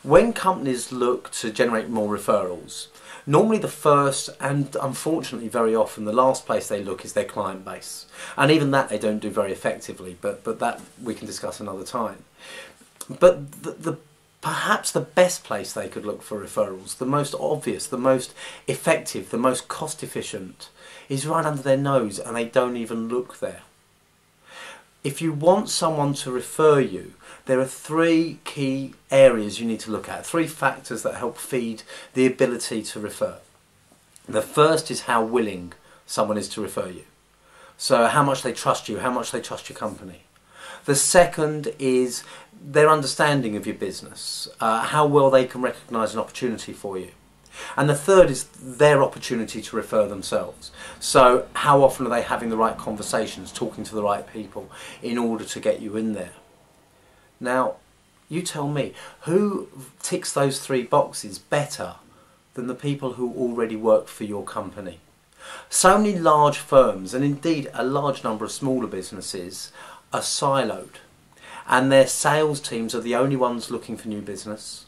When companies look to generate more referrals, normally the first and unfortunately very often the last place they look is their client base. And even that they don't do very effectively, but that we can discuss another time. But perhaps the best place they could look for referrals, the most obvious, the most effective, the most cost efficient, is right under their nose, and they don't even look there. If you want someone to refer you, there are three key areas you need to look at, three factors that help feed the ability to refer. The first is how willing someone is to refer you. So how much they trust you, how much they trust your company. The second is their understanding of your business, how well they can recognise an opportunity for you. And the third is their opportunity to refer themselves. So how often are they having the right conversations, talking to the right people in order to get you in there? Now, you tell me, who ticks those three boxes better than the people who already work for your company? So many large firms, and indeed a large number of smaller businesses, are siloed, and their sales teams are the only ones looking for new business.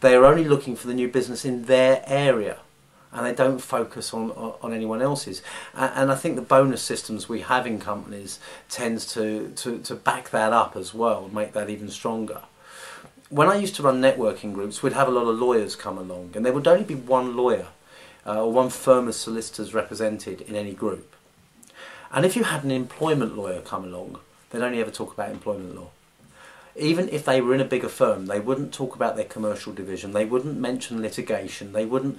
They are only looking for the new business in their area, and they don't focus on anyone else's. And I think the bonus systems we have in companies tends to back that up as well, make that even stronger. When I used to run networking groups, we'd have a lot of lawyers come along, and there would only be one lawyer or one firm of solicitors represented in any group. And if you had an employment lawyer come along, they'd only ever talk about employment law. Even if they were in a bigger firm, they wouldn't talk about their commercial division, they wouldn't mention litigation, they wouldn't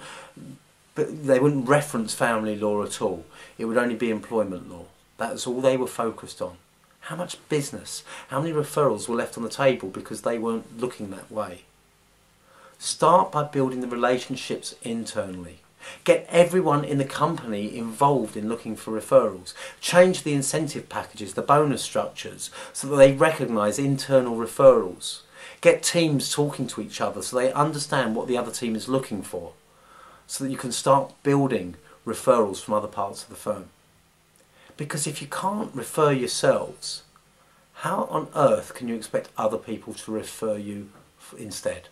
reference family law at all. It would only be employment law. That's all they were focused on. How much business, how many referrals were left on the table because they weren't looking that way? Start by building the relationships internally. Get everyone in the company involved in looking for referrals. Change the incentive packages, the bonus structures, so that they recognise internal referrals. Get teams talking to each other so they understand what the other team is looking for, so that you can start building referrals from other parts of the firm. Because if you can't refer yourselves, how on earth can you expect other people to refer you instead?